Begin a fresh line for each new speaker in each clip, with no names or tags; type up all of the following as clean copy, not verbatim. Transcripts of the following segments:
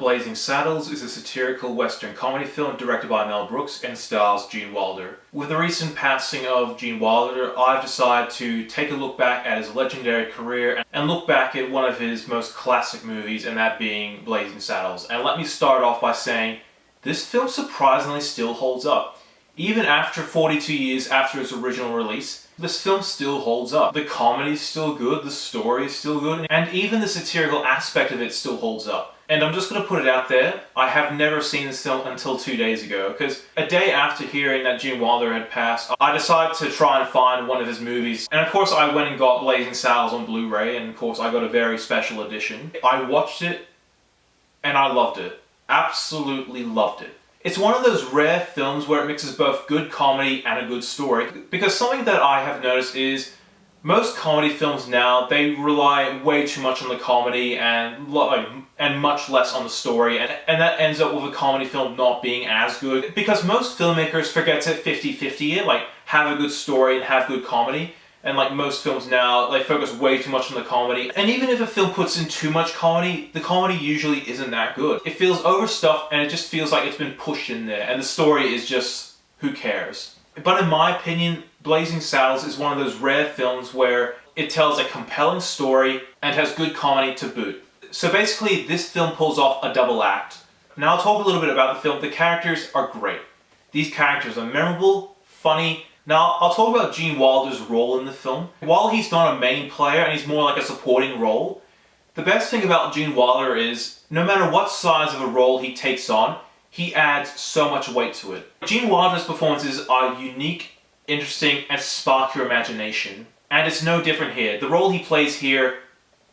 Blazing Saddles is a satirical Western comedy film directed by Mel Brooks and stars Gene Wilder. With the recent passing of Gene Wilder, I've decided to take a look back at his legendary career and look back at one of his most classic movies, and that being Blazing Saddles. And let me start off by saying, this film surprisingly still holds up. Even after 42 years after its original release, this film still holds up. The comedy is still good, the story is still good, and even the satirical aspect of it still holds up. And I'm just going to put it out there, I have never seen this film until 2 days ago, because a day after hearing that Gene Wilder had passed, I decided to try and find one of his movies. And of course I went and got Blazing Saddles on Blu-ray, and of course I got a very special edition. I watched it, and I loved it. Absolutely loved it. It's one of those rare films where it mixes both good comedy and a good story, because something that I have noticed is most comedy films now, they rely way too much on the comedy and much less on the story, and that ends up with a comedy film not being as good, because most filmmakers forget to 50-50 it, like have a good story and have good comedy. And like most films now, they focus way too much on the comedy. And even if a film puts in too much comedy, the comedy usually isn't that good. It feels overstuffed and it just feels like it's been pushed in there. And the story is just, who cares? But in my opinion, Blazing Saddles is one of those rare films where it tells a compelling story and has good comedy to boot. So basically, this film pulls off a double act. Now I'll talk a little bit about the film. The characters are great. These characters are memorable, funny. Now, I'll talk about Gene Wilder's role in the film. While he's not a main player and he's more like a supporting role, the best thing about Gene Wilder is, no matter what size of a role he takes on, he adds so much weight to it. Gene Wilder's performances are unique, interesting, and spark your imagination. And it's no different here. The role he plays here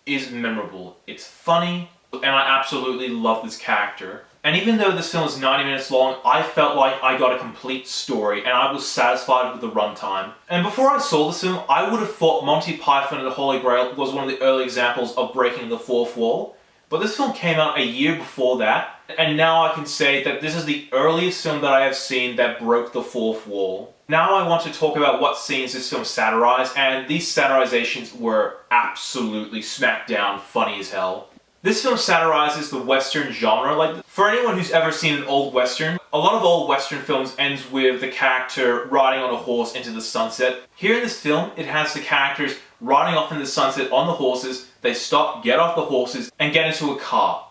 is memorable. It's funny, and I absolutely love this character. And even though this film is 90 minutes long, I felt like I got a complete story and I was satisfied with the runtime. And before I saw this film, I would have thought Monty Python and the Holy Grail was one of the early examples of breaking the fourth wall. But this film came out a year before that, and now I can say that this is the earliest film that I have seen that broke the fourth wall. Now I want to talk about what scenes this film satirized, and these satirizations were absolutely smack down funny as hell. This film satirizes the Western genre. Like, for anyone who's ever seen an old Western, a lot of old Western films ends with the character riding on a horse into the sunset. Here in this film, it has the characters riding off in the sunset on the horses, they stop, get off the horses, and get into a car.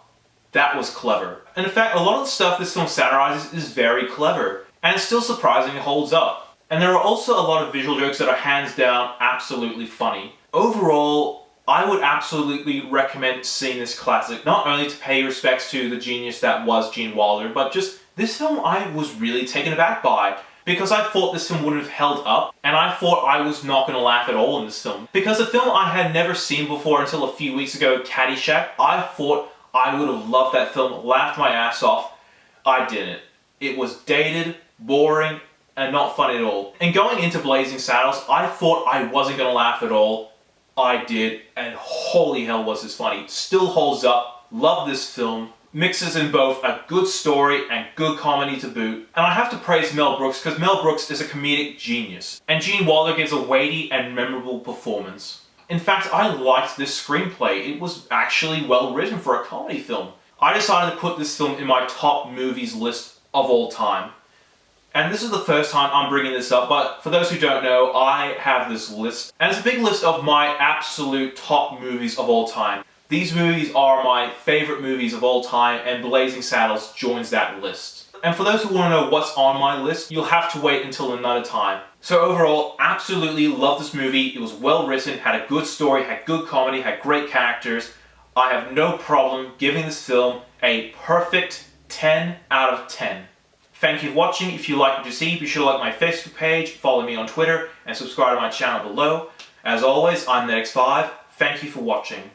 That was clever. And in fact, a lot of the stuff this film satirizes is very clever, and it's still surprisingly holds up. And there are also a lot of visual jokes that are hands down absolutely funny. Overall, I would absolutely recommend seeing this classic, not only to pay respects to the genius that was Gene Wilder, but just this film I was really taken aback by, because I thought this film wouldn't have held up, and I thought I was not going to laugh at all in this film. Because a film I had never seen before until a few weeks ago, Caddyshack, I thought I would have loved that film, laughed my ass off. I didn't. It was dated, boring, and not fun at all. And going into Blazing Saddles, I thought I wasn't going to laugh at all. I did, and holy hell was this funny. Still holds up, love this film, mixes in both a good story and good comedy to boot. And I have to praise Mel Brooks, because Mel Brooks is a comedic genius. And Gene Wilder gives a weighty and memorable performance. In fact, I liked this screenplay. It was actually well written for a comedy film. I decided to put this film in my top movies list of all time. And this is the first time I'm bringing this up, but for those who don't know, I have this list. And it's a big list of my absolute top movies of all time. These movies are my favorite movies of all time, and Blazing Saddles joins that list. And for those who want to know what's on my list, you'll have to wait until another time. So overall, absolutely love this movie. It was well written, had a good story, had good comedy, had great characters. I have no problem giving this film a perfect 10 out of 10. Thank you for watching. If you like what you see, be sure to like my Facebook page, follow me on Twitter, and subscribe to my channel below. As always, I'm NETX5. Thank you for watching.